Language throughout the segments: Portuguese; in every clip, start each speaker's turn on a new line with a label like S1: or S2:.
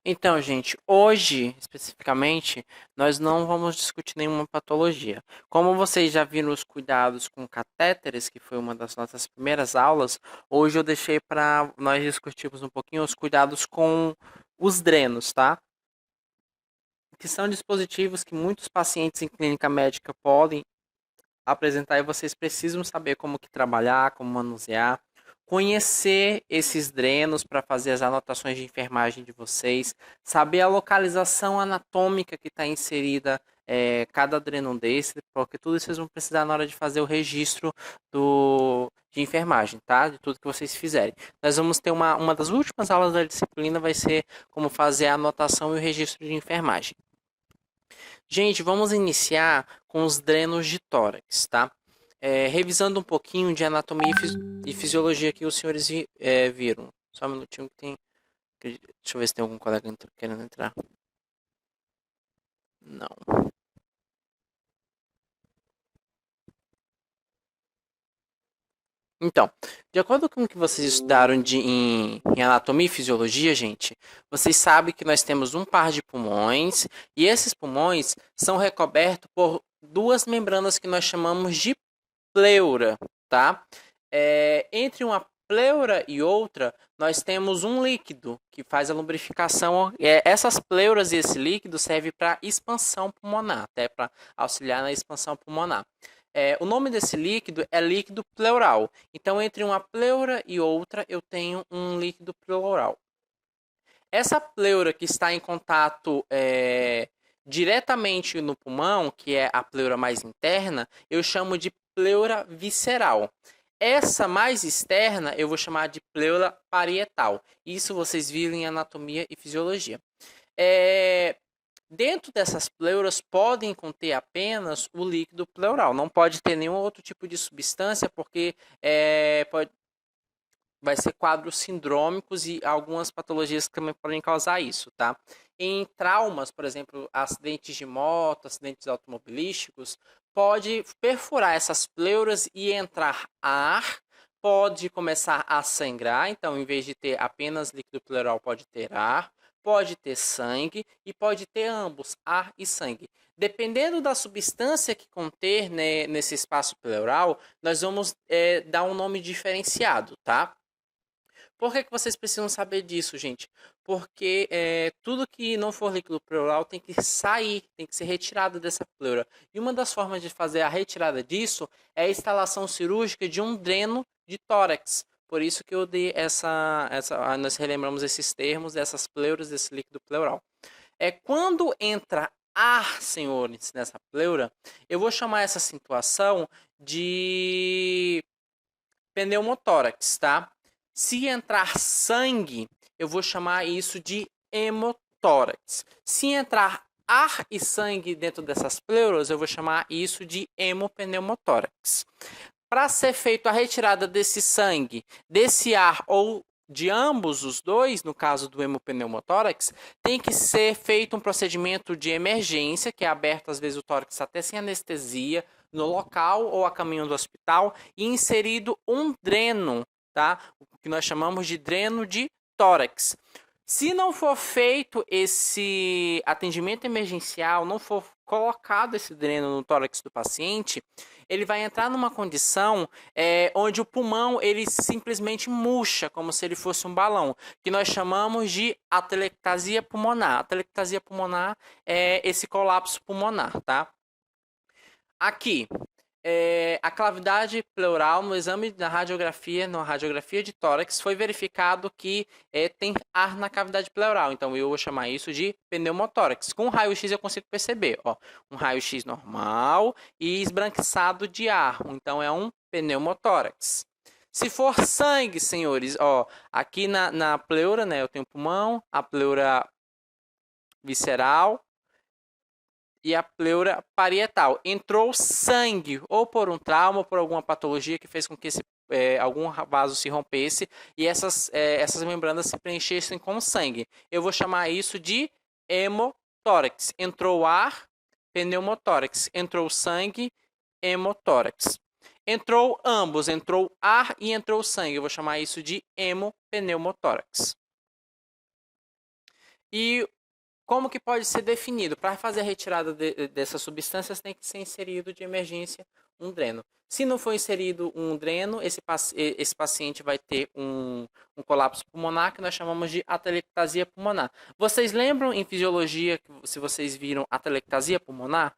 S1: Então, gente, hoje, especificamente, nós não vamos discutir nenhuma patologia. Como vocês já viram os cuidados com catéteres, que foi uma das nossas primeiras aulas, hoje eu deixei para nós discutirmos um pouquinho os cuidados com os drenos, tá? Que são dispositivos que muitos pacientes em clínica médica podem apresentar e vocês precisam saber como que trabalhar, como manusear, conhecer esses drenos para fazer as anotações de enfermagem de vocês, saber a localização anatômica que está inserida cada dreno desse, porque tudo isso vocês vão precisar na hora de fazer o registro de enfermagem, tá? De tudo que vocês fizerem. Nós vamos ter uma das últimas aulas da disciplina, vai ser como fazer a anotação e o registro de enfermagem. Gente, vamos iniciar com os drenos de tórax, tá? Revisando um pouquinho de anatomia e fisiologia que os senhores viram. Só um minutinho que tem. Deixa eu ver se tem algum colega querendo entrar. Não. Então, de acordo com o que vocês estudaram em anatomia e fisiologia, gente, vocês sabem que nós temos um par de pulmões e esses pulmões são recobertos por duas membranas que nós chamamos de pleura, tá? Entre uma pleura e outra, nós temos um líquido que faz a lubrificação. Essas pleuras e esse líquido servem para expansão pulmonar, até para auxiliar na expansão pulmonar. O nome desse líquido é líquido pleural. Então, entre uma pleura e outra, eu tenho um líquido pleural. Essa pleura que está em contato diretamente no pulmão, que é a pleura mais interna, eu chamo de pleura visceral. Essa mais externa eu vou chamar de pleura parietal. Isso vocês viram em anatomia e fisiologia. Dentro dessas pleuras podem conter apenas o líquido pleural. Não pode ter nenhum outro tipo de substância, porque vai ser quadros sindrômicos e algumas patologias que também podem causar isso, tá? Em traumas, por exemplo, acidentes de moto, acidentes automobilísticos, pode perfurar essas pleuras e entrar ar, pode começar a sangrar, então em vez de ter apenas líquido pleural, pode ter ar, pode ter sangue e pode ter ambos, ar e sangue. Dependendo da substância que conter, né, nesse espaço pleural, nós vamos dar um nome diferenciado, tá? Por que vocês precisam saber disso, gente? Porque tudo que não for líquido pleural tem que sair, tem que ser retirado dessa pleura. E uma das formas de fazer a retirada disso é a instalação cirúrgica de um dreno de tórax. Por isso que eu dei nós relembramos esses termos, dessas pleuras, desse líquido pleural. Quando entra ar, senhores, nessa pleura, eu vou chamar essa situação de pneumotórax, tá? Se entrar sangue, eu vou chamar isso de hemotórax. Se entrar ar e sangue dentro dessas pleuras, eu vou chamar isso de hemopneumotórax. Para ser feita a retirada desse sangue, desse ar ou de ambos os dois, no caso do hemopneumotórax, tem que ser feito um procedimento de emergência, que é aberto às vezes o tórax até sem anestesia, no local ou a caminho do hospital, e inserido um dreno, tá? O que nós chamamos de dreno de tórax. Se não for feito esse atendimento emergencial, não for colocado esse dreno no tórax do paciente, ele vai entrar numa condição onde o pulmão ele simplesmente murcha, como se ele fosse um balão, que nós chamamos de atelectasia pulmonar. Atelectasia pulmonar é esse colapso pulmonar, tá? Aqui, a cavidade pleural no exame da radiografia, na radiografia de tórax, foi verificado que tem ar na cavidade pleural. Então, eu vou chamar isso de pneumotórax. Com raio-x eu consigo perceber, ó, um raio-x normal e esbranquiçado de ar. Então, é um pneumotórax. Se for sangue, senhores, ó, aqui na pleura, né, eu tenho pulmão, a pleura visceral, e a pleura parietal. Entrou sangue, ou por um trauma, ou por alguma patologia que fez com que algum vaso se rompesse e essas membranas se preenchessem com sangue. Eu vou chamar isso de hemotórax. Entrou ar, pneumotórax. Entrou sangue, hemotórax. Entrou ambos, entrou ar e entrou sangue. Eu vou chamar isso de hemopneumotórax. E como que pode ser definido? Para fazer a retirada dessas substâncias tem que ser inserido de emergência um dreno. Se não for inserido um dreno, esse paciente vai ter um colapso pulmonar que nós chamamos de atelectasia pulmonar. Vocês lembram em fisiologia, se vocês viram atelectasia pulmonar?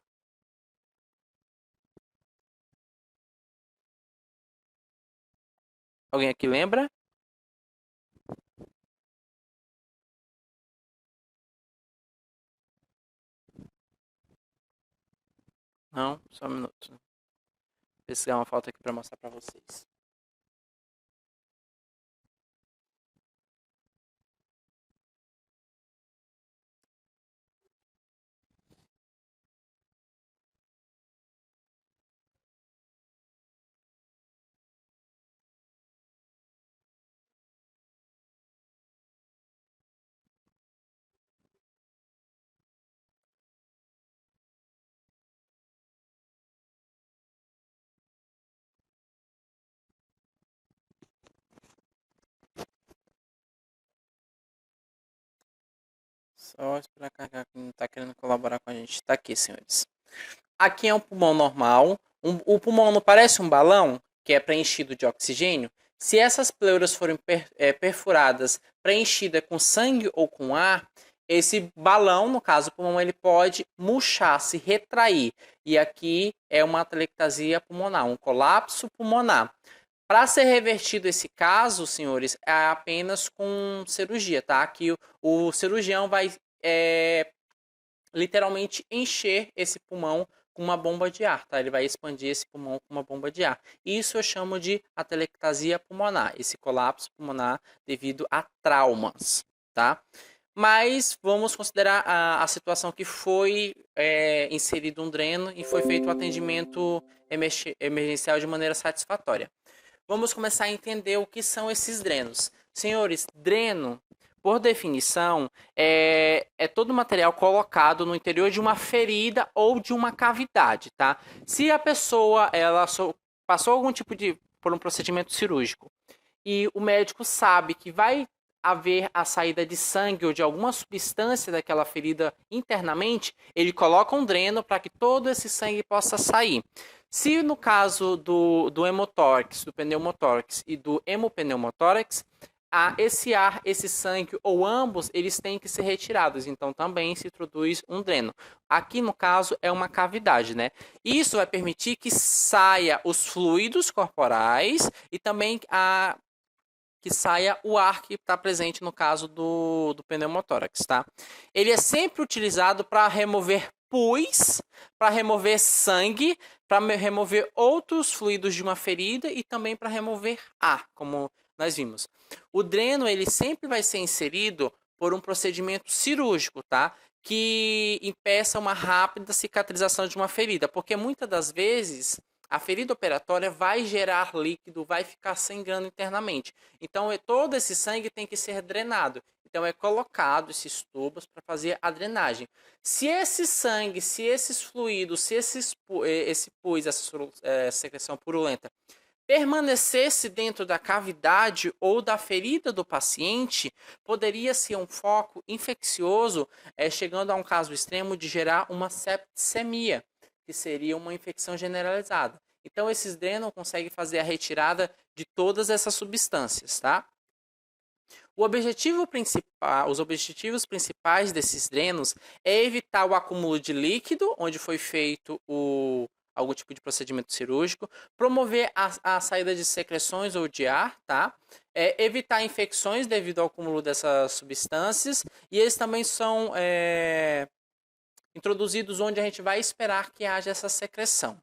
S1: Alguém aqui lembra? Não? Só um minuto. Vou pesquisar uma foto aqui para mostrar para vocês. Só esperar carregar que não está querendo colaborar com a gente. Está aqui, senhores. Aqui é um pulmão normal. O pulmão não parece um balão, que é preenchido de oxigênio? Se essas pleuras forem perfuradas, preenchidas com sangue ou com ar, esse balão, no caso o pulmão, ele pode murchar, se retrair. E aqui é uma atelectasia pulmonar, um colapso pulmonar. Para ser revertido esse caso, senhores, é apenas com cirurgia, tá? Aqui o cirurgião vai literalmente encher esse pulmão com uma bomba de ar, tá? Ele vai expandir esse pulmão com uma bomba de ar. Isso eu chamo de atelectasia pulmonar, esse colapso pulmonar devido a traumas, tá? Mas vamos considerar a situação que foi inserido um dreno e foi feito o atendimento emergencial de maneira satisfatória. Vamos começar a entender o que são esses drenos. Senhores, dreno, por definição, é todo material colocado no interior de uma ferida ou de uma cavidade, tá? Se a pessoa passou algum tipo por um procedimento cirúrgico e o médico sabe que vai haver a saída de sangue ou de alguma substância daquela ferida internamente, ele coloca um dreno para que todo esse sangue possa sair. Se no caso do hemotórax, do pneumotórax e do hemopneumotórax, esse ar, esse sangue ou ambos, eles têm que ser retirados. Então também se introduz um dreno. Aqui no caso é uma cavidade, né? Isso vai permitir que saia os fluidos corporais e também que saia o ar que está presente no caso do pneumotórax, tá? Ele é sempre utilizado para remover pus, para remover sangue, para remover outros fluidos de uma ferida e também para remover ar, como nós vimos. O dreno, ele sempre vai ser inserido por um procedimento cirúrgico, tá? Que impeça uma rápida cicatrização de uma ferida, porque muitas das vezes a ferida operatória vai gerar líquido, vai ficar sangrando internamente. Então, todo esse sangue tem que ser drenado. Então, é colocado esses tubos para fazer a drenagem. Se esse sangue, se esses fluidos, se esse pus, essa secreção purulenta, permanecesse dentro da cavidade ou da ferida do paciente, poderia ser um foco infeccioso, chegando a um caso extremo de gerar uma septicemia, que seria uma infecção generalizada. Então, esses drenos conseguem fazer a retirada de todas essas substâncias, tá? Os objetivos principais desses drenos é evitar o acúmulo de líquido, onde foi feito algum tipo de procedimento cirúrgico, promover a saída de secreções ou de ar, tá? Evitar infecções devido ao acúmulo dessas substâncias, e eles também são introduzidos onde a gente vai esperar que haja essa secreção.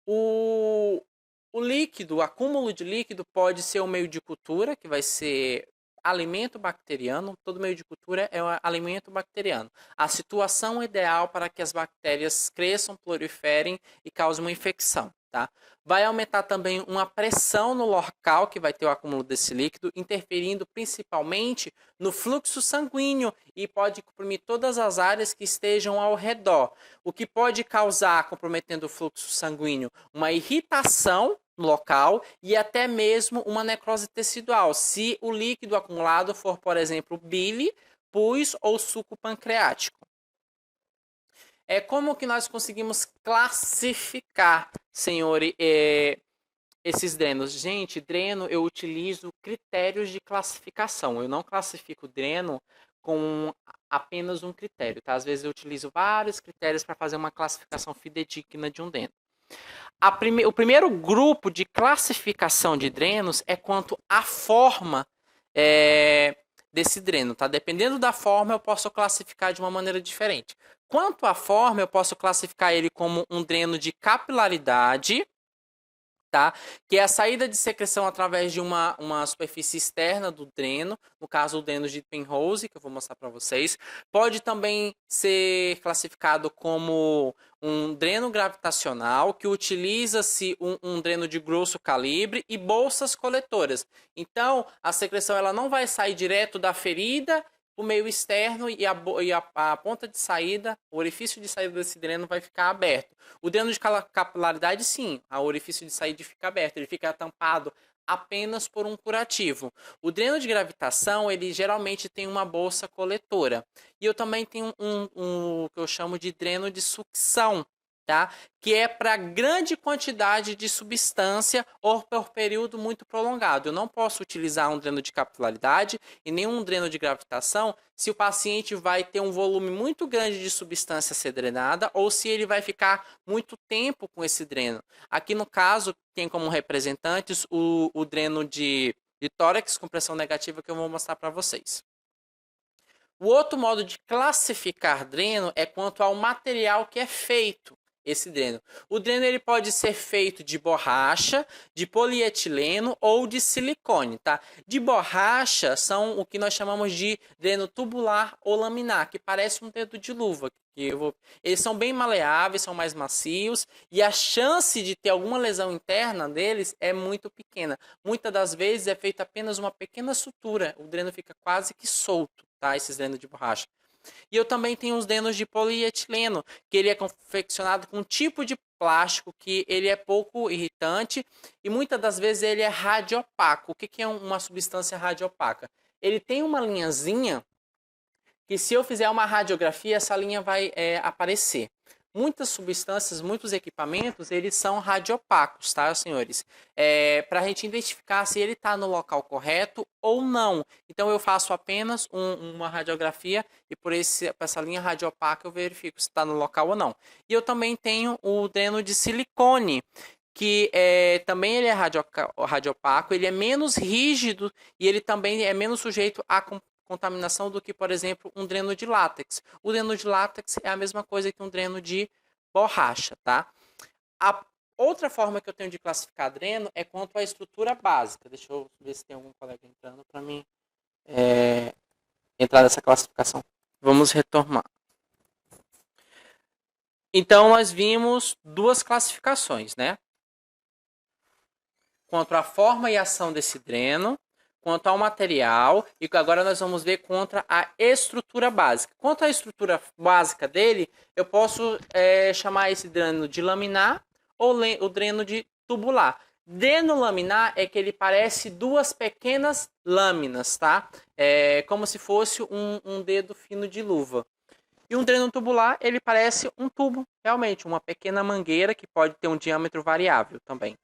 S1: O líquido, o acúmulo de líquido pode ser o meio de cultura, que vai ser alimento bacteriano. Todo meio de cultura é um alimento bacteriano. A situação ideal para que as bactérias cresçam, proliferem e causem uma infecção, tá? Vai aumentar também uma pressão no local que vai ter o acúmulo desse líquido, interferindo principalmente no fluxo sanguíneo e pode comprimir todas as áreas que estejam ao redor. O que pode causar, comprometendo o fluxo sanguíneo, uma irritação no local e até mesmo uma necrose tecidual, se o líquido acumulado for, por exemplo, bile, pus ou suco pancreático. Como que nós conseguimos classificar, senhores, esses drenos? Gente, dreno eu utilizo critérios de classificação. Eu não classifico dreno com apenas um critério, tá? Às vezes eu utilizo vários critérios para fazer uma classificação fidedigna de um dreno. O primeiro grupo de classificação de drenos é quanto à forma desse dreno, tá? Dependendo da forma, eu posso classificar de uma maneira diferente. Quanto à forma, eu posso classificar ele como um dreno de capilaridade, tá? Que é a saída de secreção através de uma superfície externa do dreno, no caso o dreno de Penrose, que eu vou mostrar para vocês. Pode também ser classificado como um dreno gravitacional, que utiliza-se um dreno de grosso calibre e bolsas coletoras. Então, a secreção ela não vai sair direto da ferida o meio externo e a ponta de saída, o orifício de saída desse dreno vai ficar aberto. O dreno de capilaridade, sim, o orifício de saída fica aberto, ele fica tampado apenas por um curativo. O dreno de gravitação, ele geralmente tem uma bolsa coletora. E eu também tenho um que eu chamo de dreno de sucção, tá? Que é para grande quantidade de substância ou por período muito prolongado. Eu não posso utilizar um dreno de capilaridade e nenhum dreno de gravitação se o paciente vai ter um volume muito grande de substância a ser drenada ou se ele vai ficar muito tempo com esse dreno. Aqui no caso, tem como representantes o dreno de tórax com pressão negativa que eu vou mostrar para vocês. O outro modo de classificar dreno é quanto ao material que é feito esse dreno. O dreno ele pode ser feito de borracha, de polietileno ou de silicone, tá? De borracha são o que nós chamamos de dreno tubular ou laminar, que parece um dedo de luva. Eles são bem maleáveis, são mais macios e a chance de ter alguma lesão interna deles é muito pequena. Muitas das vezes é feita apenas uma pequena sutura, o dreno fica quase que solto, tá? Esses drenos de borracha. E eu também tenho os drenos de polietileno, que ele é confeccionado com um tipo de plástico que ele é pouco irritante e muitas das vezes ele é radiopaco. O que é uma substância radiopaca? Ele tem uma linhazinha que se eu fizer uma radiografia, essa linha vai aparecer. Muitas substâncias, muitos equipamentos, eles são radiopacos, tá, senhores? Para a gente identificar se ele está no local correto ou não. Então, eu faço apenas uma radiografia e por essa linha radiopaca eu verifico se está no local ou não. E eu também tenho o dreno de silicone, que também ele é radiopaco, ele é menos rígido e ele também é menos sujeito a contaminação do que, por exemplo, um dreno de látex. O dreno de látex é a mesma coisa que um dreno de borracha, tá? A outra forma que eu tenho de classificar dreno é quanto à estrutura básica. Deixa eu ver se tem algum colega entrando para mim entrar nessa classificação. Vamos retomar. Então, nós vimos duas classificações, né? Quanto à forma e ação desse dreno, quanto ao material, e agora nós vamos ver contra a estrutura básica. Quanto à estrutura básica dele, eu posso chamar esse dreno de laminar ou o dreno de tubular. Dreno laminar é que ele parece duas pequenas lâminas, tá? Como se fosse um dedo fino de luva. E um dreno tubular, ele parece um tubo, realmente, uma pequena mangueira que pode ter um diâmetro variável também.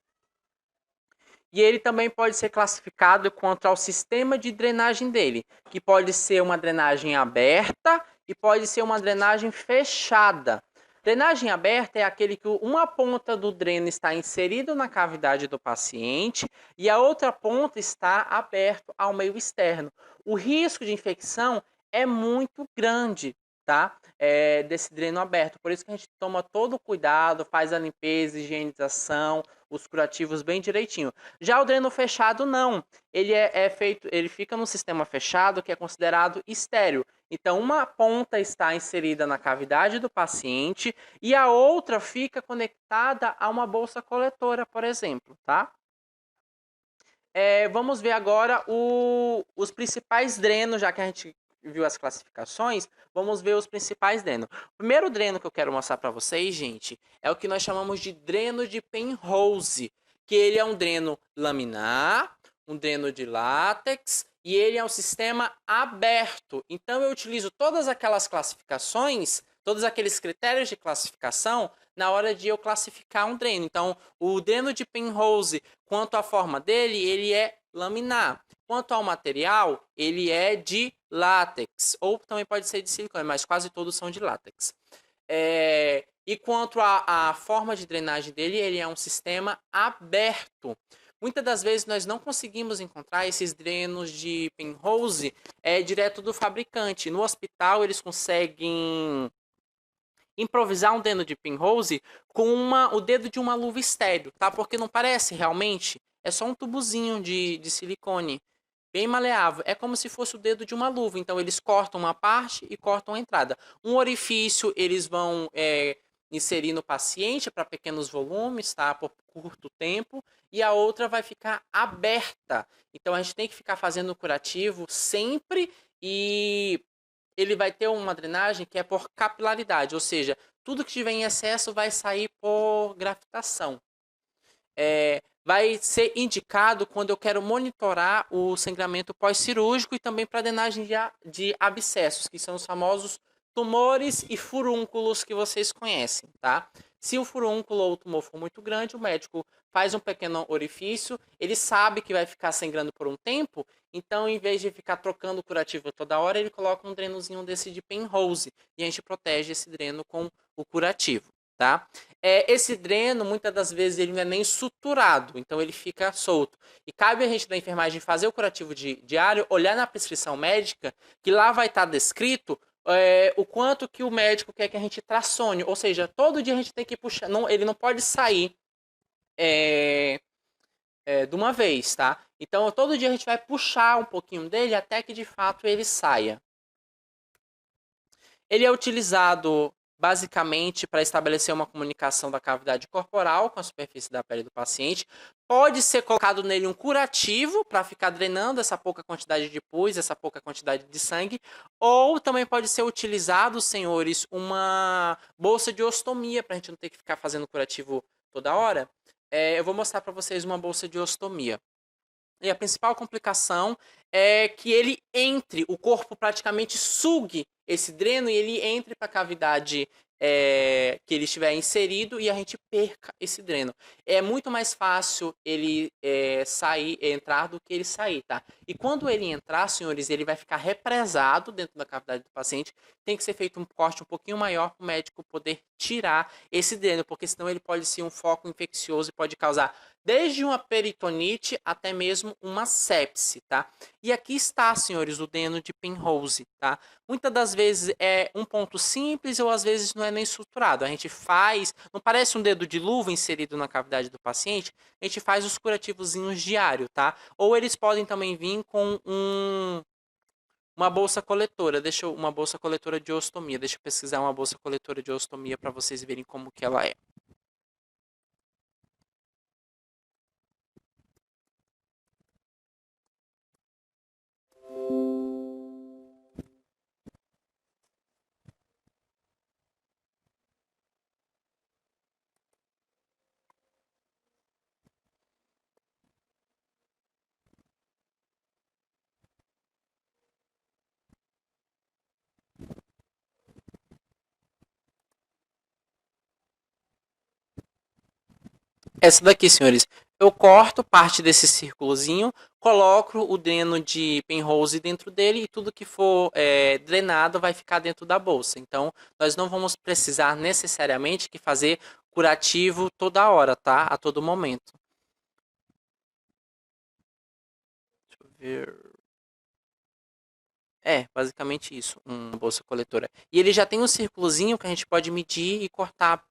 S1: E ele também pode ser classificado quanto ao sistema de drenagem dele, que pode ser uma drenagem aberta e pode ser uma drenagem fechada. Drenagem aberta é aquele que uma ponta do dreno está inserida na cavidade do paciente e a outra ponta está aberta ao meio externo. O risco de infecção é muito grande, tá? Desse dreno aberto. Por isso que a gente toma todo o cuidado, faz a limpeza, higienização, os curativos bem direitinho. Já o dreno fechado não, ele fica no sistema fechado que é considerado estéril. Então uma ponta está inserida na cavidade do paciente e a outra fica conectada a uma bolsa coletora, por exemplo, tá? Vamos ver agora os principais drenos, já que a gente viu as classificações, vamos ver os principais drenos. O primeiro dreno que eu quero mostrar para vocês, gente, é o que nós chamamos de dreno de Penrose, que ele é um dreno laminar, um dreno de látex, e ele é um sistema aberto. Então, eu utilizo todas aquelas classificações, todos aqueles critérios de classificação na hora de eu classificar um dreno. Então, o dreno de Penrose, quanto à forma dele, ele é laminar. Quanto ao material, ele é de látex, ou também pode ser de silicone, mas quase todos são de látex. E quanto à forma de drenagem dele, ele é um sistema aberto. Muitas das vezes nós não conseguimos encontrar esses drenos de Penrose direto do fabricante. No hospital eles conseguem improvisar um dreno de Penrose com o dedo de uma luva estéreo, tá? Porque não parece realmente, é só um tubozinho de silicone, bem maleável. É como se fosse o dedo de uma luva. Então eles cortam uma parte e cortam a entrada. Um orifício eles vão inserir no paciente para pequenos volumes, tá? Por curto tempo. E a outra vai ficar aberta. Então a gente tem que ficar fazendo o curativo sempre e ele vai ter uma drenagem que é por capilaridade, ou seja, tudo que tiver em excesso vai sair por gravitação. Vai ser indicado quando eu quero monitorar o sangramento pós-cirúrgico e também para drenagem de abscessos, que são os famosos tumores e furúnculos que vocês conhecem, tá? Se o furúnculo ou o tumor for muito grande, o médico faz um pequeno orifício, ele sabe que vai ficar sangrando por um tempo, então em vez de ficar trocando o curativo toda hora, ele coloca um drenozinho desse de Penrose e a gente protege esse dreno com o curativo, tá? Esse dreno, muitas das vezes, ele não é nem suturado, então ele fica solto. E cabe a gente da enfermagem fazer o curativo diário, olhar na prescrição médica, que lá vai estar descrito o quanto que o médico quer que a gente tracione. Ou seja, todo dia a gente tem que puxar, ele não pode sair de uma vez, tá? Então, todo dia a gente vai puxar um pouquinho dele até que, de fato, ele saia. Ele é utilizado basicamente para estabelecer uma comunicação da cavidade corporal com a superfície da pele do paciente. Pode ser colocado nele um curativo para ficar drenando essa pouca quantidade de pus, essa pouca quantidade de sangue, ou também pode ser utilizado, senhores, uma bolsa de ostomia para a gente não ter que ficar fazendo curativo toda hora. Eu vou mostrar para vocês uma bolsa de ostomia. E a principal complicação é que ele entre, o corpo praticamente sugue esse dreno e ele entre para a cavidade que ele estiver inserido e a gente perca esse dreno. É muito mais fácil ele entrar do que ele sair, tá? E quando ele entrar, senhores, ele vai ficar represado dentro da cavidade do paciente. Tem que ser feito um corte um pouquinho maior para o médico poder tirar esse dreno, porque senão ele pode ser um foco infeccioso e pode causar desde uma peritonite até mesmo uma sepse, tá? E aqui está, senhores, o dreno de Penrose, tá? Muitas das vezes é um ponto simples ou às vezes não é nem suturado. A gente faz, não parece um dedo de luva inserido na cavidade do paciente, a gente faz os curativozinhos diário, tá? Ou eles podem também vir com uma bolsa coletora, uma bolsa coletora de ostomia. Deixa eu pesquisar uma bolsa coletora de ostomia para vocês verem como que ela é. Essa daqui, senhores, eu corto parte desse círculozinho, coloco o dreno de Penrose dentro dele e tudo que for drenado vai ficar dentro da bolsa. Então, nós não vamos precisar necessariamente que fazer curativo toda hora, tá? A todo momento. Deixa eu ver. Basicamente isso, uma bolsa coletora. E ele já tem um círculozinho que a gente pode medir e cortar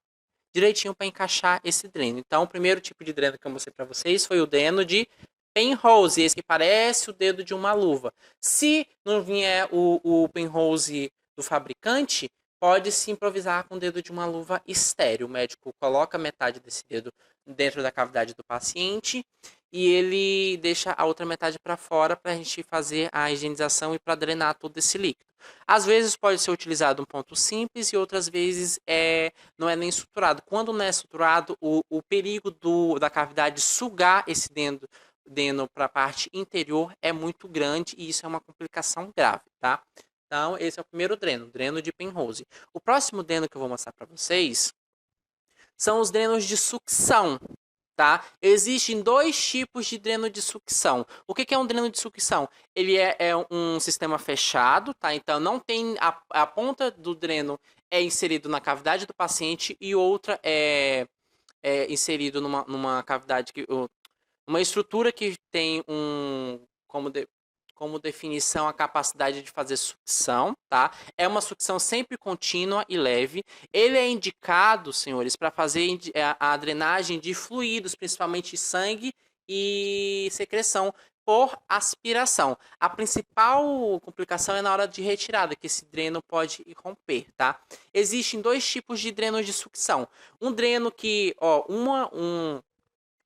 S1: direitinho para encaixar esse dreno. Então, o primeiro tipo de dreno que eu mostrei para vocês foi o dreno de Penrose, esse que parece o dedo de uma luva. Se não vier o Penrose do fabricante, pode se improvisar com o dedo de uma luva estéreo. O médico coloca metade desse dedo dentro da cavidade do paciente e ele deixa a outra metade para fora para a gente fazer a higienização e para drenar todo esse líquido. Às vezes pode ser utilizado um ponto simples e outras vezes não é nem suturado. Quando não é suturado, o perigo da cavidade sugar esse deno para a parte interior é muito grande e isso é uma complicação grave, tá? Então, esse é o primeiro dreno de Penrose. O próximo dreno que eu vou mostrar para vocês são os drenos de sucção, tá? Existem dois tipos de dreno de sucção. O que é um dreno de sucção? Ele é um sistema fechado, tá? Então, não tem a ponta do dreno é inserido na cavidade do paciente e outra é inserido numa cavidade uma estrutura que tem como definição a capacidade de fazer sucção, tá? É uma sucção sempre contínua e leve. Ele é indicado, senhores, para fazer a drenagem de fluidos, principalmente sangue e secreção, por aspiração. A principal complicação é na hora de retirada, que esse dreno pode romper, tá? Existem dois tipos de drenos de sucção. Um dreno que,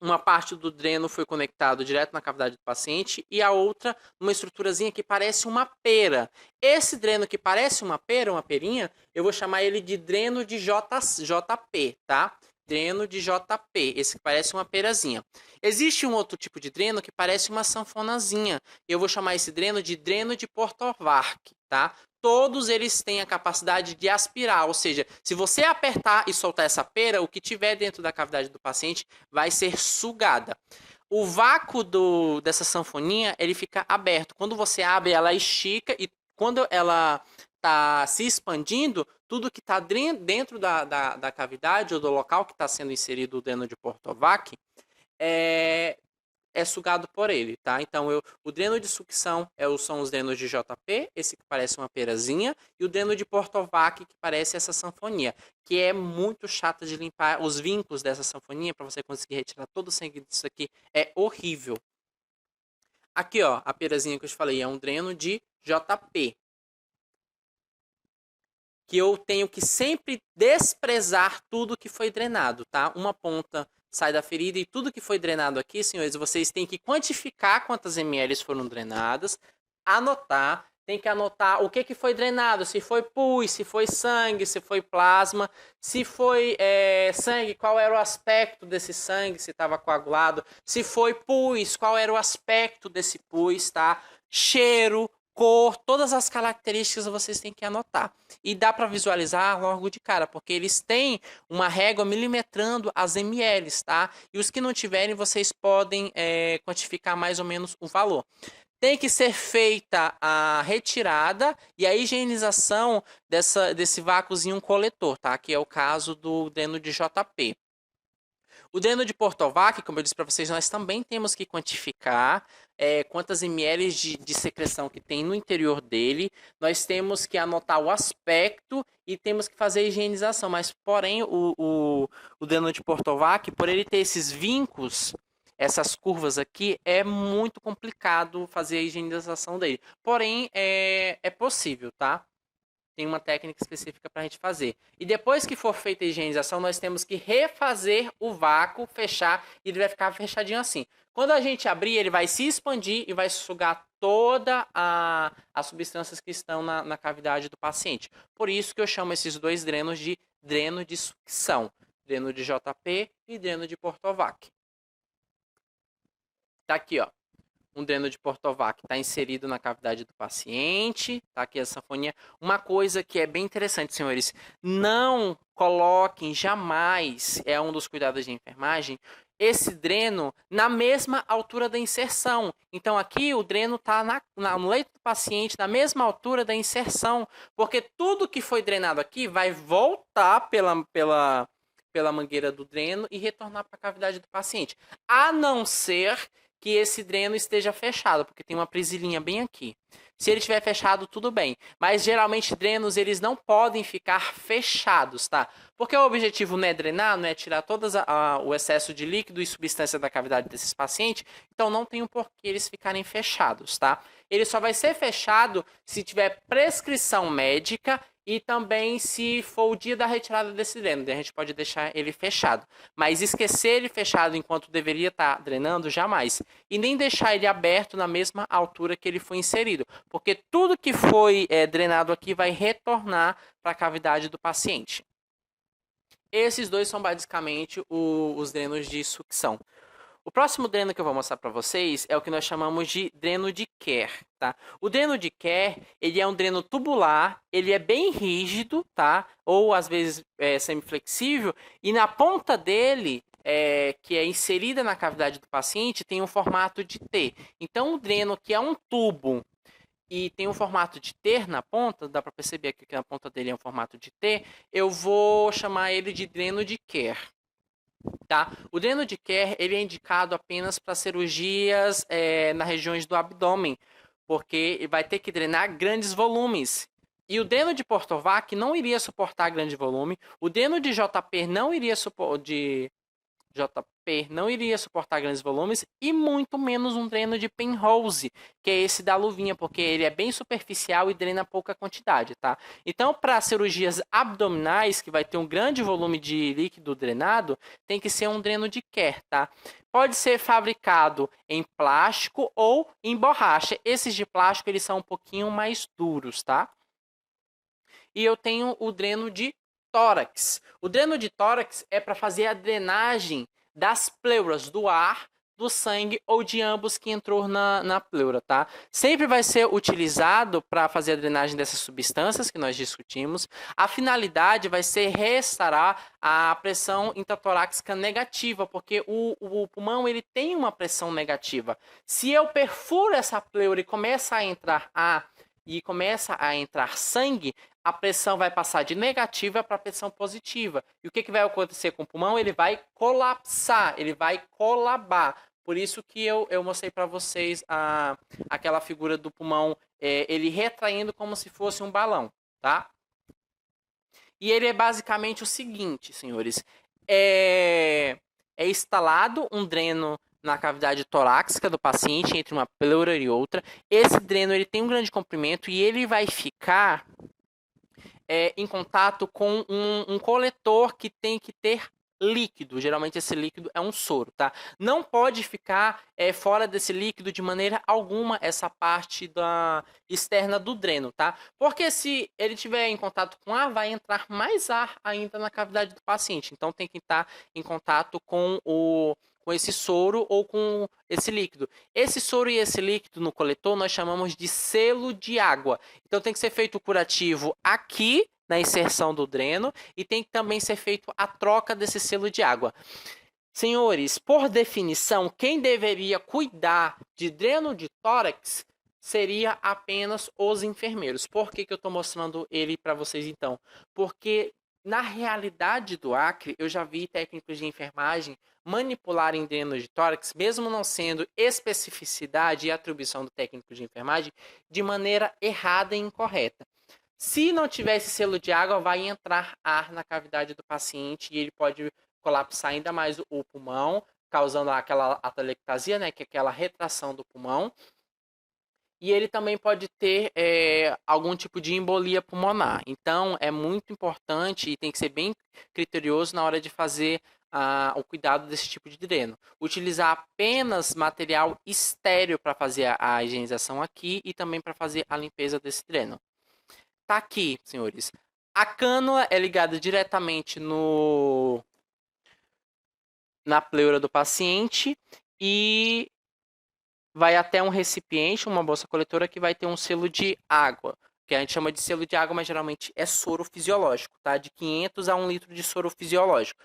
S1: uma parte do dreno foi conectado direto na cavidade do paciente e a outra numa estruturazinha que parece uma pera. Esse dreno que parece uma pera, uma perinha, eu vou chamar ele de dreno de JP, tá? Dreno de JP, esse que parece uma perazinha. Existe um outro tipo de dreno que parece uma sanfonazinha. Eu vou chamar esse dreno de Portovark, tá? Todos eles têm a capacidade de aspirar, ou seja, se você apertar e soltar essa pera, o que tiver dentro da cavidade do paciente vai ser sugada. O vácuo dessa sanfoninha, ele fica aberto. Quando você abre, ela estica e quando ela está se expandindo, tudo que está dentro da cavidade ou do local que está sendo inserido o dreno de Portovac é sugado por ele, tá? Então, o dreno de sucção são os drenos de JP, esse que parece uma perazinha, e o dreno de Portovac, que parece essa sanfonia, que é muito chata de limpar. Os vincos dessa sanfonia, para você conseguir retirar todo o sangue disso aqui, é horrível. Aqui, ó, a perazinha que eu te falei, é um dreno de JP, que eu tenho que sempre desprezar tudo que foi drenado, tá? Uma ponta sai da ferida e tudo que foi drenado aqui, senhores, vocês têm que quantificar quantas ml foram drenadas, anotar, tem que anotar o que foi drenado, se foi pus, se foi sangue, se foi plasma, se foi sangue, qual era o aspecto desse sangue, se estava coagulado, se foi pus, qual era o aspecto desse pus, tá? Cheiro, cor, todas as características vocês têm que anotar. E dá para visualizar logo de cara, porque eles têm uma régua milimetrando as ml, tá? E os que não tiverem, vocês podem quantificar mais ou menos o valor. Tem que ser feita a retirada e a higienização desse vácuozinho coletor, tá? Que é o caso do dreno de JP. O dreno de Portovac, como eu disse para vocês, nós também temos que quantificar quantas ml de secreção que tem no interior dele. Nós temos que anotar o aspecto e temos que fazer a higienização. Mas, porém, o dreno de Portovac, por ele ter esses vincos, essas curvas aqui, é muito complicado fazer a higienização dele. Porém, é possível, tá? Tem uma técnica específica para a gente fazer. E depois que for feita a higienização, nós temos que refazer o vácuo, fechar, e ele vai ficar fechadinho assim. Quando a gente abrir, ele vai se expandir e vai sugar toda as substâncias que estão na cavidade do paciente. Por isso que eu chamo esses dois drenos de dreno de sucção. Dreno de JP e dreno de Portovac. Tá aqui, ó. Um dreno de Portovac está inserido na cavidade do paciente, tá aqui a sanfonia. Uma coisa que é bem interessante, senhores, não coloquem jamais, é um dos cuidados de enfermagem, esse dreno na mesma altura da inserção. Então aqui o dreno está no leito do paciente, na mesma altura da inserção, porque tudo que foi drenado aqui vai voltar pela mangueira do dreno e retornar para a cavidade do paciente, a não ser que esse dreno esteja fechado, porque tem uma prisilinha bem aqui. Se ele estiver fechado, tudo bem. Mas geralmente drenos eles não podem ficar fechados, tá? Porque o objetivo não é drenar, não é tirar todo o excesso de líquido e substância da cavidade desses pacientes. Então não tem um porquê eles ficarem fechados, tá? Ele só vai ser fechado se tiver prescrição médica E também se for o dia da retirada desse dreno, a gente pode deixar ele fechado. Mas esquecer ele fechado enquanto deveria estar drenando, jamais. E nem deixar ele aberto na mesma altura que ele foi inserido. Porque tudo que foi drenado aqui vai retornar para a cavidade do paciente. Esses dois são basicamente os drenos de sucção. O próximo dreno que eu vou mostrar para vocês é o que nós chamamos de dreno de Kerr, tá? O dreno de Kerr, ele é um dreno tubular, ele é bem rígido, tá? Ou às vezes semiflexível, e na ponta dele, que é inserida na cavidade do paciente, tem um formato de T. Então, o dreno que é um tubo e tem um formato de T na ponta, dá para perceber aqui que na ponta dele é um formato de T, eu vou chamar ele de dreno de Kerr. Tá? O dreno de Kerr ele é indicado apenas para cirurgias nas regiões do abdômen, porque vai ter que drenar grandes volumes. E o dreno de Portovac não iria suportar grande volume, o dreno de JP não iria JP não iria suportar grandes volumes e muito menos um dreno de Penrose, que é esse da luvinha, porque ele é bem superficial e drena pouca quantidade, tá? Então, para cirurgias abdominais, que vai ter um grande volume de líquido drenado, tem que ser um dreno de Kerr, tá? Pode ser fabricado em plástico ou em borracha. Esses de plástico, eles são um pouquinho mais duros, tá? E eu tenho o dreno de tórax. O dreno de tórax é para fazer a drenagem das pleuras, do ar, do sangue ou de ambos que entrou na pleura, tá? Sempre vai ser utilizado para fazer a drenagem dessas substâncias que nós discutimos. A finalidade vai ser restaurar a pressão intratorácica negativa, porque o pulmão ele tem uma pressão negativa. Se eu perfuro essa pleura e começa a entrar ar e começa a entrar sangue, a pressão vai passar de negativa para pressão positiva. E o que vai acontecer com o pulmão? Ele vai colapsar, ele vai colabar. Por isso que eu mostrei para vocês aquela figura do pulmão, ele retraindo como se fosse um balão, tá? E ele é basicamente o seguinte, senhores. É instalado um dreno na cavidade torácica do paciente, entre uma pleura e outra. Esse dreno ele tem um grande comprimento e ele vai ficar em contato com um coletor que tem que ter líquido. Geralmente esse líquido é um soro, tá? Não pode ficar fora desse líquido de maneira alguma essa parte externa do dreno, tá? Porque se ele tiver em contato com ar, vai entrar mais ar ainda na cavidade do paciente. Então tem que estar em contato com esse soro ou com esse líquido. Esse soro e esse líquido no coletor nós chamamos de selo de água. Então tem que ser feito o curativo aqui na inserção do dreno e tem que também ser feito a troca desse selo de água. Senhores, por definição, quem deveria cuidar de dreno de tórax seria apenas os enfermeiros. Por que eu estou mostrando ele para vocês então? Porque na realidade do Acre, eu já vi técnicos de enfermagem manipularem drenos de tórax, mesmo não sendo especificidade e atribuição do técnico de enfermagem, de maneira errada e incorreta. Se não tiver esse selo de água, vai entrar ar na cavidade do paciente e ele pode colapsar ainda mais o pulmão, causando aquela atelectasia, né, que é aquela retração do pulmão. E ele também pode ter algum tipo de embolia pulmonar. Então, é muito importante e tem que ser bem criterioso na hora de fazer o cuidado desse tipo de dreno. Utilizar apenas material estéreo para fazer a higienização aqui e também para fazer a limpeza desse dreno. Tá aqui, senhores. A cânula é ligada diretamente na pleura do paciente e vai até um recipiente, uma bolsa coletora que vai ter um selo de água, que a gente chama de selo de água, mas geralmente é soro fisiológico, tá? De 500 a 1 litro de soro fisiológico.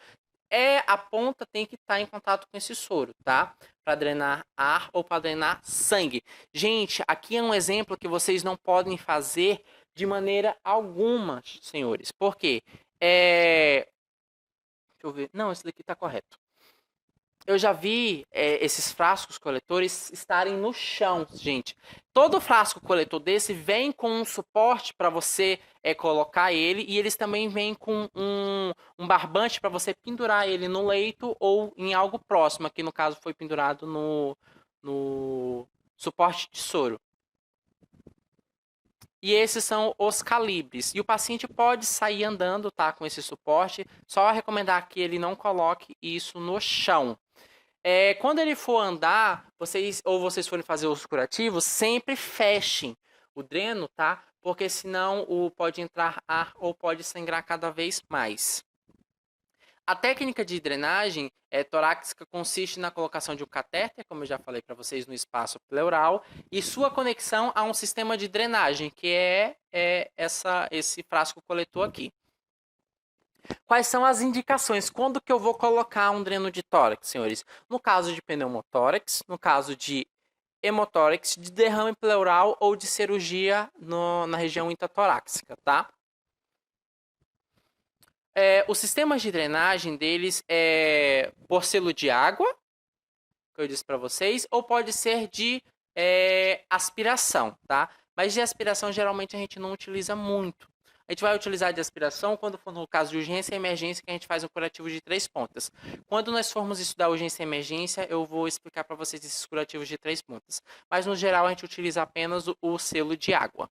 S1: A ponta tem que estar em contato com esse soro, tá? Para drenar ar ou para drenar sangue. Gente, aqui é um exemplo que vocês não podem fazer de maneira alguma, senhores. Por quê? Deixa eu ver. Não, esse daqui está correto. Eu já vi esses frascos coletores estarem no chão, gente. Todo frasco coletor desse vem com um suporte para você colocar ele e eles também vêm com um barbante para você pendurar ele no leito ou em algo próximo. Aqui no caso foi pendurado no suporte de soro. E esses são os calibres. E o paciente pode sair andando, tá, com esse suporte. Só recomendar que ele não coloque isso no chão. Quando ele for andar, vocês forem fazer os curativos, sempre fechem o dreno, tá? Porque senão pode entrar ar ou pode sangrar cada vez mais. A técnica de drenagem torácica consiste na colocação de um catéter, como eu já falei para vocês, no espaço pleural, e sua conexão a um sistema de drenagem, que esse frasco coletor aqui. Quais são as indicações? Quando que eu vou colocar um dreno de tórax, senhores? No caso de pneumotórax, no caso de hemotórax, de derrame pleural ou de cirurgia na região intratorácica, tá? Os sistemas de drenagem deles é por selo de água, que eu disse para vocês, ou pode ser de aspiração, tá? Mas de aspiração geralmente a gente não utiliza muito. A gente vai utilizar de aspiração quando for no caso de urgência e emergência, que a gente faz um curativo de 3 pontas. Quando nós formos estudar urgência e emergência, eu vou explicar para vocês esses curativos de 3 pontas. Mas no geral a gente utiliza apenas o selo de água.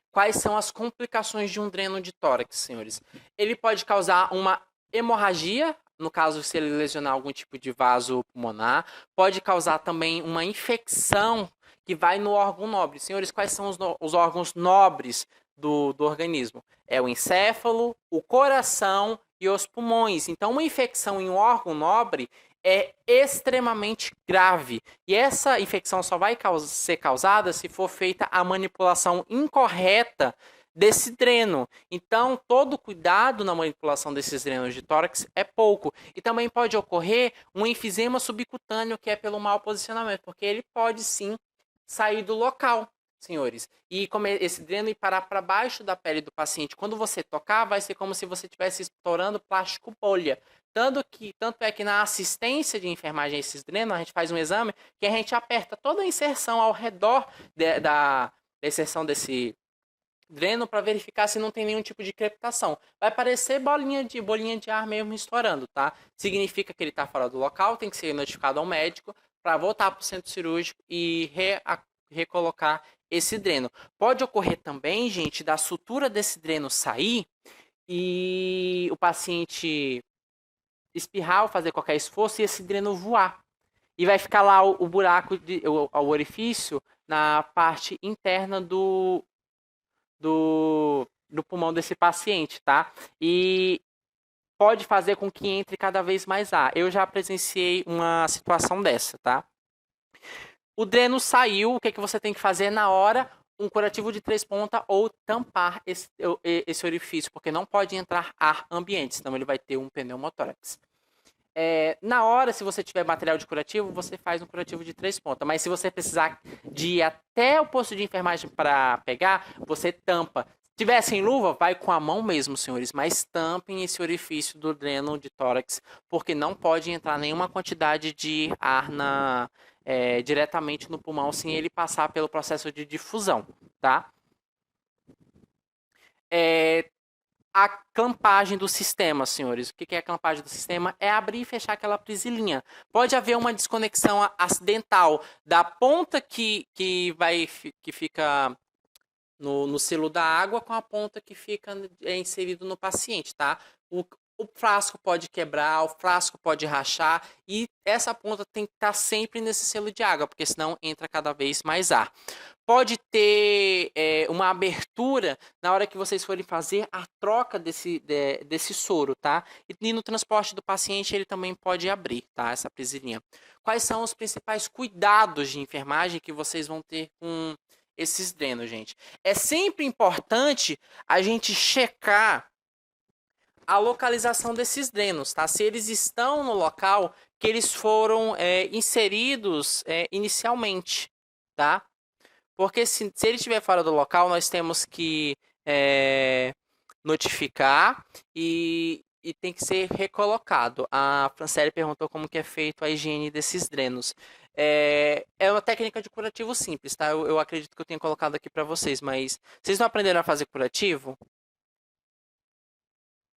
S1: Quais são as complicações de um dreno de tórax, senhores? Ele pode causar uma hemorragia, no caso se ele lesionar algum tipo de vaso pulmonar, pode causar também uma infecção que vai no órgão nobre. Senhores, quais são os órgãos nobres do organismo? É o encéfalo, o coração e os pulmões. Então, uma infecção em um órgão nobre é extremamente grave. E essa infecção só vai ser causada se for feita a manipulação incorreta desse dreno. Então, todo cuidado na manipulação desses drenos de tórax é pouco. E também pode ocorrer um enfisema subcutâneo, que é pelo mau posicionamento, porque ele pode sim sair do local, senhores. E como esse dreno ir parar para baixo da pele do paciente, quando você tocar, vai ser como se você estivesse estourando plástico bolha. Tanto é que na assistência de enfermagem a esses drenos, a gente faz um exame que a gente aperta toda a inserção ao redor da inserção desse dreno para verificar se não tem nenhum tipo de crepitação. Vai parecer bolinha de ar mesmo estourando, tá? Significa que ele está fora do local, tem que ser notificado ao médico para voltar para o centro cirúrgico e recolocar esse dreno. Pode ocorrer também, gente, da sutura desse dreno sair e o paciente espirrar ou fazer qualquer esforço e esse dreno voar. E vai ficar lá o buraco, o orifício na parte interna do pulmão desse paciente, tá? E pode fazer com que entre cada vez mais ar. Eu já presenciei uma situação dessa, tá? O dreno saiu, o que você tem que fazer na hora? Um curativo de 3 pontas ou tampar esse orifício, porque não pode entrar ar ambiente, senão ele vai ter um pneumotórax. Na hora, se você tiver material de curativo, você faz um curativo de 3 pontas. Mas se você precisar de ir até o posto de enfermagem para pegar, você tampa. Se tiver sem luva, vai com a mão mesmo, senhores. Mas tampem esse orifício do dreno de tórax, porque não pode entrar nenhuma quantidade de ar diretamente no pulmão sem ele passar pelo processo de difusão, tá? A clampagem do sistema, senhores. O que é a clampagem do sistema? É abrir e fechar aquela prisilinha. Pode haver uma desconexão acidental da ponta que fica no selo da água com a ponta que fica inserido no paciente, tá? O frasco pode quebrar, o frasco pode rachar e essa ponta tem que estar sempre nesse selo de água, porque senão entra cada vez mais ar. Pode ter uma abertura na hora que vocês forem fazer a troca desse soro, tá? E no transporte do paciente ele também pode abrir, tá? Essa prisilinha. Quais são os principais cuidados de enfermagem que vocês vão ter com esses drenos, gente? É sempre importante a gente checar a localização desses drenos, tá? Se eles estão no local que eles foram inseridos inicialmente, tá? Porque se ele estiver fora do local, nós temos que notificar e tem que ser recolocado. A Franciele perguntou como que é feito a higiene desses drenos. É uma técnica de curativo simples, tá? Eu acredito que eu tenha colocado aqui para vocês, mas vocês não aprenderam a fazer curativo?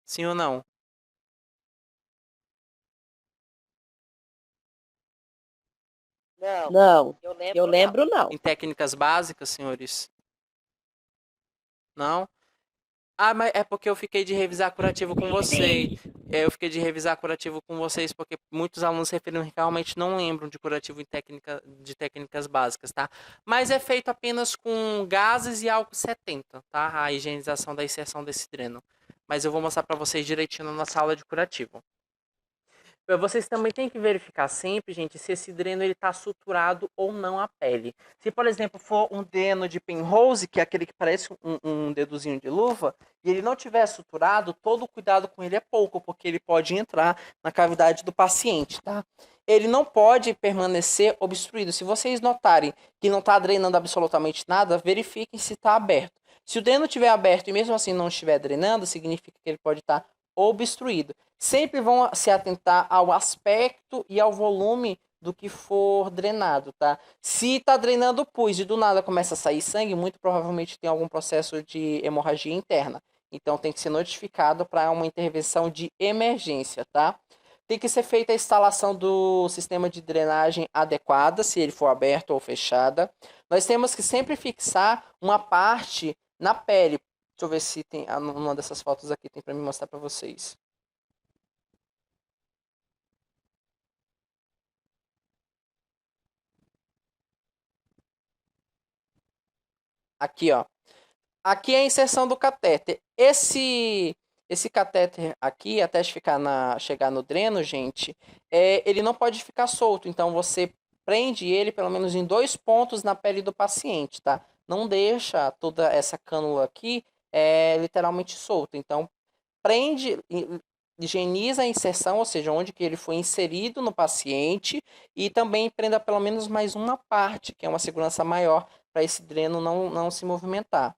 S1: Sim ou não?
S2: Não, eu lembro não.
S1: Em técnicas básicas, senhores? Não? Ah, mas é porque eu fiquei de revisar curativo com você. Eu fiquei de revisar curativo com vocês porque muitos alunos referiram que realmente não lembram de curativo de técnicas básicas, tá? Mas é feito apenas com gases e álcool 70, tá? A higienização da inserção desse dreno. Mas eu vou mostrar para vocês direitinho na nossa aula de curativo. Vocês também têm que verificar sempre, gente, se esse dreno ele está suturado ou não à pele. Se, por exemplo, for um dreno de penrose, que é aquele que parece um dedozinho de luva, e ele não tiver suturado, todo o cuidado com ele é pouco, porque ele pode entrar na cavidade do paciente, tá? Ele não pode permanecer obstruído. Se vocês notarem que não está drenando absolutamente nada, verifiquem se está aberto. Se o dreno estiver aberto e mesmo assim não estiver drenando, significa que ele pode estar obstruído. Sempre vão se atentar ao aspecto e ao volume do que for drenado, tá? Se está drenando pus e do nada começa a sair sangue, muito provavelmente tem algum processo de hemorragia interna. Então tem que ser notificado para uma intervenção de emergência, tá? Tem que ser feita a instalação do sistema de drenagem adequada, se ele for aberto ou fechada. Nós temos que sempre fixar uma parte na pele. Deixa eu ver se tem uma dessas fotos aqui tem para me mostrar para vocês. Aqui, ó. Aqui é a inserção do catéter. Esse catéter aqui, até chegar no dreno, gente, ele não pode ficar solto. Então você prende ele pelo menos em 2 pontos na pele do paciente, tá? Não deixa toda essa cânula aqui literalmente solta. Então prende, higieniza a inserção, ou seja, onde que ele foi inserido no paciente, e também prenda pelo menos mais uma parte, que é uma segurança maior para esse dreno não se movimentar.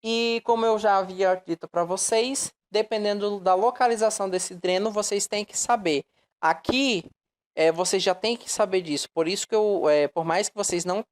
S1: E como eu já havia dito para vocês, dependendo da localização desse dreno, vocês têm que saber. Aqui, vocês já têm que saber disso. Por isso que por mais que vocês não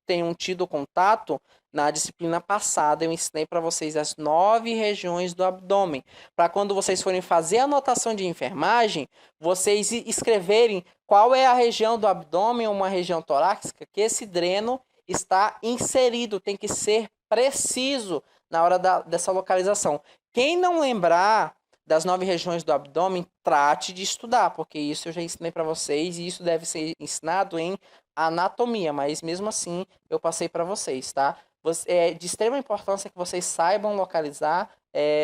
S1: tenham tido contato, na disciplina passada eu ensinei para vocês as 9 regiões do abdômen. Para quando vocês forem fazer a anotação de enfermagem, vocês escreverem qual é a região do abdômen ou uma região torácica que esse dreno está inserido. Tem que ser preciso na hora dessa localização. Quem não lembrar das 9 regiões do abdômen, trate de estudar, porque isso eu já ensinei para vocês e isso deve ser ensinado em anatomia, mas mesmo assim eu passei para vocês, tá? É de extrema importância que vocês saibam localizar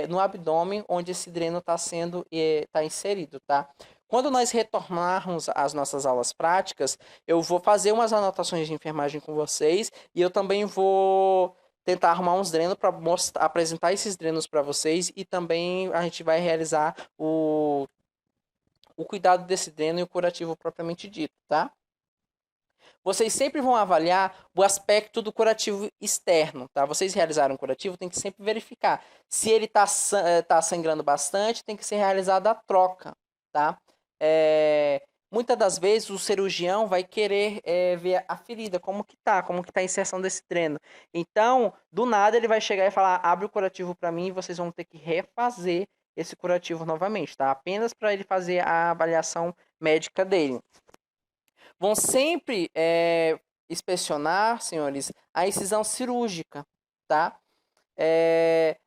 S1: no abdômen onde esse dreno está sendo tá inserido, tá? Quando nós retornarmos às nossas aulas práticas, eu vou fazer umas anotações de enfermagem com vocês e eu também vou tentar arrumar uns drenos para apresentar esses drenos para vocês e também a gente vai realizar o cuidado desse dreno e o curativo propriamente dito, tá? Vocês sempre vão avaliar o aspecto do curativo externo, tá? Vocês realizaram um curativo, tem que sempre verificar. Se ele tá sangrando bastante, tem que ser realizada a troca, tá? Muitas das vezes o cirurgião vai querer ver a ferida, como que tá a inserção desse dreno. Então, do nada ele vai chegar e falar, abre o curativo para mim e vocês vão ter que refazer esse curativo novamente, tá? Apenas para ele fazer a avaliação médica dele. Vão sempre inspecionar, senhores, a incisão cirúrgica, tá?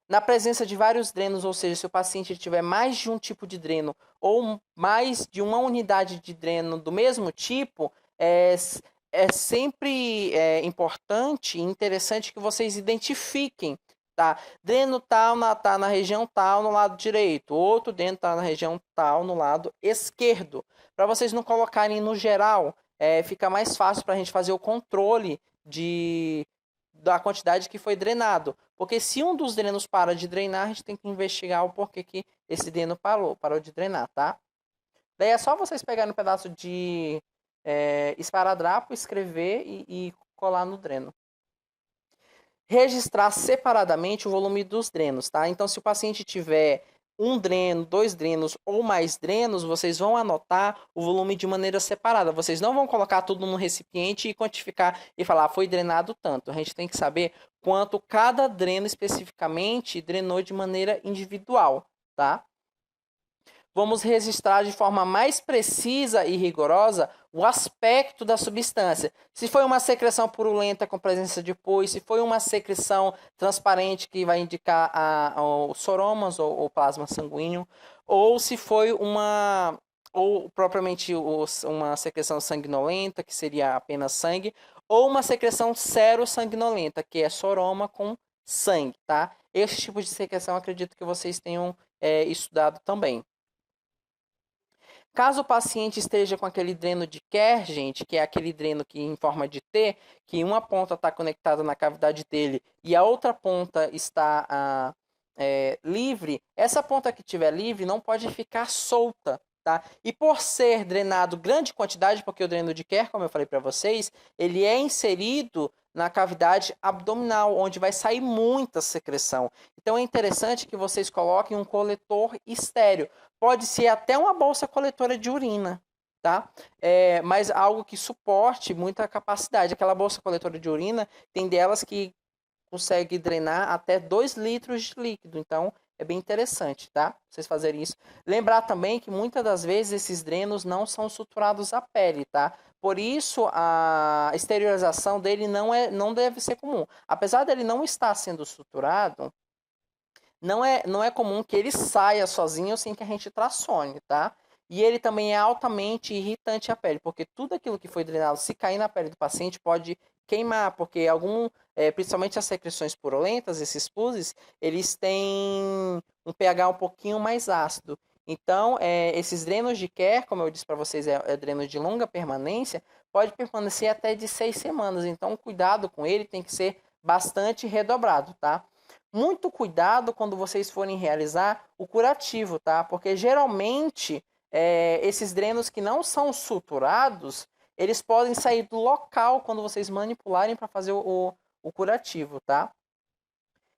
S1: Na presença de vários drenos, ou seja, se o paciente tiver mais de um tipo de dreno ou mais de uma unidade de dreno do mesmo tipo, é sempre importante e interessante que vocês identifiquem, tá? Dreno tal tá na região tal no lado direito, outro dreno tá na região tal no lado esquerdo, para vocês não colocarem no geral, fica mais fácil para a gente fazer o controle da quantidade que foi drenado. Porque se um dos drenos para de drenar, a gente tem que investigar o porquê que esse dreno parou de drenar, tá? Daí é só vocês pegarem um pedaço de esparadrapo, escrever e colar no dreno. Registrar separadamente o volume dos drenos, tá? Então, se o paciente tiver um dreno, 2 drenos ou mais drenos, vocês vão anotar o volume de maneira separada. Vocês não vão colocar tudo no recipiente e quantificar e falar, foi drenado tanto. A gente tem que saber quanto cada dreno especificamente drenou de maneira individual, tá? vamos registrar de forma mais precisa e rigorosa o aspecto da substância. Se foi uma secreção purulenta com presença de pus, se foi uma secreção transparente que vai indicar os soromas ou plasma sanguíneo, ou se foi ou propriamente uma secreção sanguinolenta, que seria apenas sangue, ou uma secreção serossanguinolenta, que é soroma com sangue, tá? Esse tipo de secreção acredito que vocês tenham estudado também. Caso o paciente esteja com aquele dreno de Kerr, gente, que é aquele dreno que em forma de T, que uma ponta está conectada na cavidade dele e a outra ponta está livre, essa ponta que estiver livre não pode ficar solta, tá? E por ser drenado grande quantidade, porque o dreno de Kerr, como eu falei para vocês, ele é inserido na cavidade abdominal, onde vai sair muita secreção. Então é interessante que vocês coloquem um coletor estéreo. Pode ser até uma bolsa coletora de urina, tá? Mas algo que suporte muita capacidade. Aquela bolsa coletora de urina, tem delas que consegue drenar até 2 litros de líquido. Então, é bem interessante, tá? Vocês fazerem isso. Lembrar também que muitas das vezes esses drenos não são suturados à pele, tá? Por isso, a esterilização dele não deve ser comum. Apesar dele não estar sendo suturado, não é comum que ele saia sozinho sem que a gente tracione, tá? E ele também é altamente irritante à pele, porque tudo aquilo que foi drenado, se cair na pele do paciente, pode queimar, porque principalmente as secreções purulentas, esses puses, eles têm um pH um pouquinho mais ácido. Então, esses drenos de Kerr, como eu disse para vocês, é dreno de longa permanência, pode permanecer até de 6 semanas. Então, o cuidado com ele tem que ser bastante redobrado, tá? Muito cuidado quando vocês forem realizar o curativo, tá? Porque geralmente esses drenos que não são suturados, eles podem sair do local quando vocês manipularem para fazer o curativo, tá?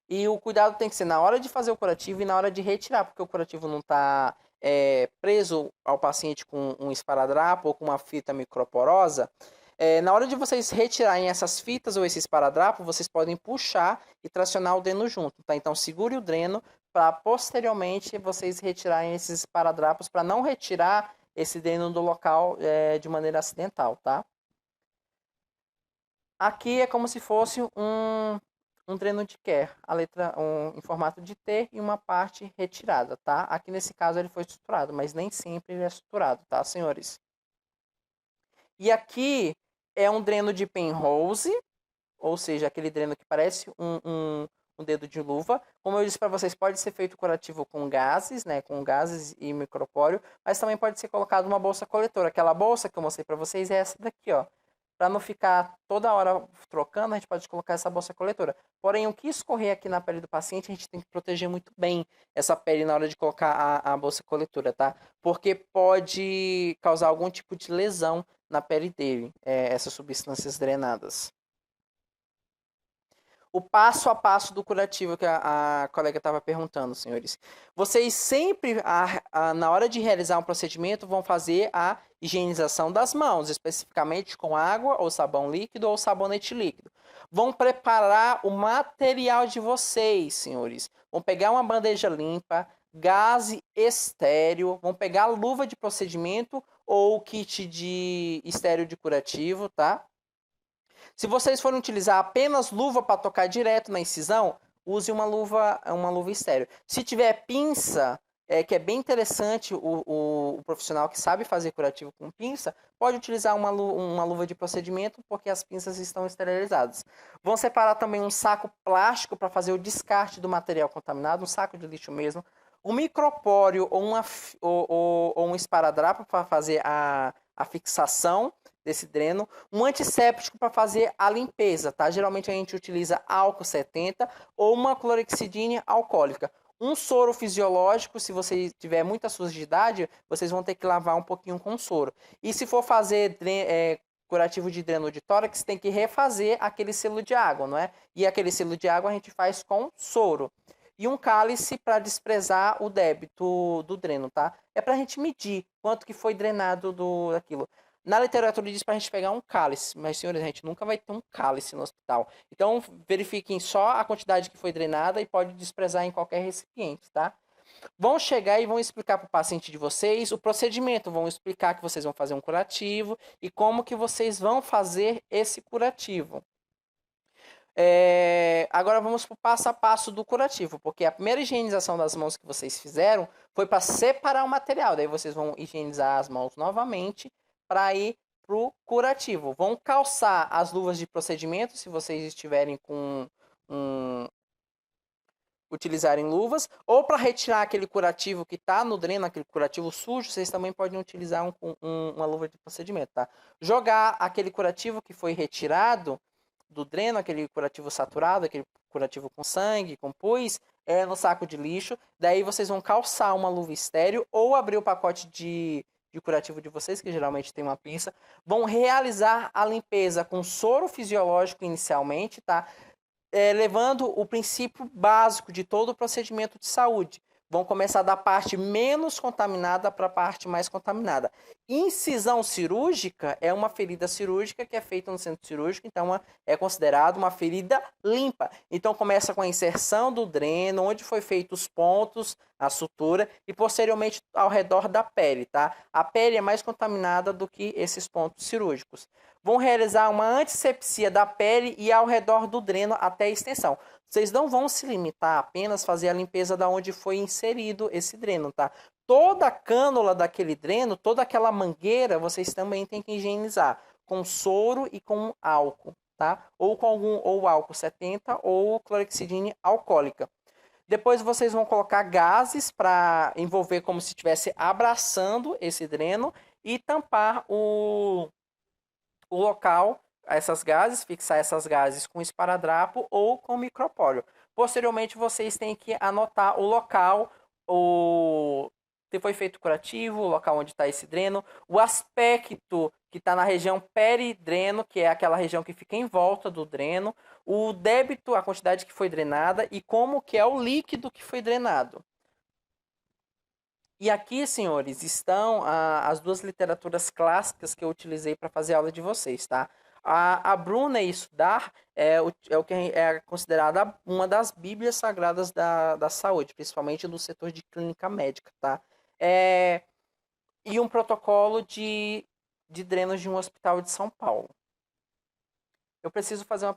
S1: E o cuidado tem que ser na hora de fazer o curativo e na hora de retirar, porque o curativo não está preso ao paciente com um esparadrapo ou com uma fita microporosa. Na hora de vocês retirarem essas fitas ou esse esparadrapo, vocês podem puxar e tracionar o dreno junto, tá? Então segure o dreno para posteriormente vocês retirarem esses esparadrapos para não retirar esse dreno do local de maneira acidental, tá? Aqui é como se fosse um dreno de Kerr, em formato de T e uma parte retirada, tá? Aqui nesse caso ele foi suturado, mas nem sempre ele é suturado, tá, senhores? E aqui é um dreno de Penrose, ou seja, aquele dreno que parece um dedo de luva. Como eu disse para vocês, pode ser feito curativo com gases, né? Com gases e micropóreo, mas também pode ser colocado uma bolsa coletora. Aquela bolsa que eu mostrei para vocês é essa daqui, ó. Para não ficar toda hora trocando, a gente pode colocar essa bolsa coletora. Porém, o que escorrer aqui na pele do paciente, a gente tem que proteger muito bem essa pele na hora de colocar a bolsa coletora, tá? Porque pode causar algum tipo de lesão na pele dele, essas substâncias drenadas. O passo a passo do curativo que a colega estava perguntando, senhores. Vocês sempre, na hora de realizar um procedimento, vão fazer a higienização das mãos, especificamente com água ou sabão líquido ou sabonete líquido. Vão preparar o material de vocês, senhores. Vão pegar uma bandeja limpa, gaze estéreo, vão pegar a luva de procedimento ou o kit de estéreo de curativo, tá? Se vocês forem utilizar apenas luva para tocar direto na incisão, use uma luva estéreo. Se tiver pinça, que é bem interessante, o profissional que sabe fazer curativo com pinça, pode utilizar uma luva de procedimento, porque as pinças estão esterilizadas. Vão separar também um saco plástico para fazer o descarte do material contaminado, um saco de lixo mesmo. Um micropóreo ou um esparadrapo para fazer a fixação desse dreno, um antisséptico para fazer a limpeza, tá? Geralmente a gente utiliza álcool 70 ou uma clorexidina alcoólica. Um soro fisiológico, se você tiver muita sujidade, vocês vão ter que lavar um pouquinho com soro. E se for fazer curativo de dreno de tórax, tem que refazer aquele selo de água, não é? E aquele selo de água a gente faz com soro. E um cálice para desprezar o débito do dreno, tá? É para a gente medir quanto que foi drenado daquilo. Na literatura diz para a gente pegar um cálice, mas, senhores, a gente nunca vai ter um cálice no hospital. Então, verifiquem só a quantidade que foi drenada e pode desprezar em qualquer recipiente, tá? Vão chegar e vão explicar para o paciente de vocês o procedimento, vão explicar que vocês vão fazer um curativo e como que vocês vão fazer esse curativo. Agora vamos para o passo a passo do curativo, porque a primeira higienização das mãos que vocês fizeram foi para separar o material. Daí vocês vão higienizar as mãos novamente para ir para o curativo. Vão calçar as luvas de procedimento, se vocês estiverem com utilizarem luvas, ou para retirar aquele curativo que está no dreno, aquele curativo sujo, vocês também podem utilizar uma luva de procedimento, tá? Jogar aquele curativo que foi retirado do dreno, aquele curativo saturado, aquele curativo com sangue, com pus, no saco de lixo. Daí vocês vão calçar uma luva estéreo ou abrir o pacote de curativo de vocês, que geralmente tem uma pinça. Vão realizar a limpeza com soro fisiológico inicialmente, tá? Levando o princípio básico de todo o procedimento de saúde. Vão começar da parte menos contaminada para a parte mais contaminada. Incisão cirúrgica é uma ferida cirúrgica que é feita no centro cirúrgico, então é considerada uma ferida limpa. Então começa com a inserção do dreno, onde foi feito os pontos, a sutura, e posteriormente ao redor da pele, tá? A pele é mais contaminada do que esses pontos cirúrgicos. Vão realizar uma antisepsia da pele e ao redor do dreno até a extensão. Vocês não vão se limitar a apenas fazer a limpeza da onde foi inserido esse dreno, tá? Toda a cânula daquele dreno, toda aquela mangueira, vocês também têm que higienizar com soro e com álcool, tá? Ou com ou álcool 70 ou clorexidina alcoólica. Depois vocês vão colocar gases para envolver como se estivesse abraçando esse dreno e tampar o local essas gases, fixar essas gases com esparadrapo ou com micropólio. Posteriormente, vocês têm que anotar o local, se foi feito curativo, o local onde está esse dreno, o aspecto que está na região peridreno, que é aquela região que fica em volta do dreno, o débito, a quantidade que foi drenada e como que é o líquido que foi drenado. E aqui, senhores, estão as duas literaturas clássicas que eu utilizei para fazer a aula de vocês, tá? A Bruna e Sudar é o que é considerada uma das bíblias sagradas da saúde, principalmente do setor de clínica médica, tá? E um protocolo de drenos de um hospital de São Paulo. Eu preciso fazer uma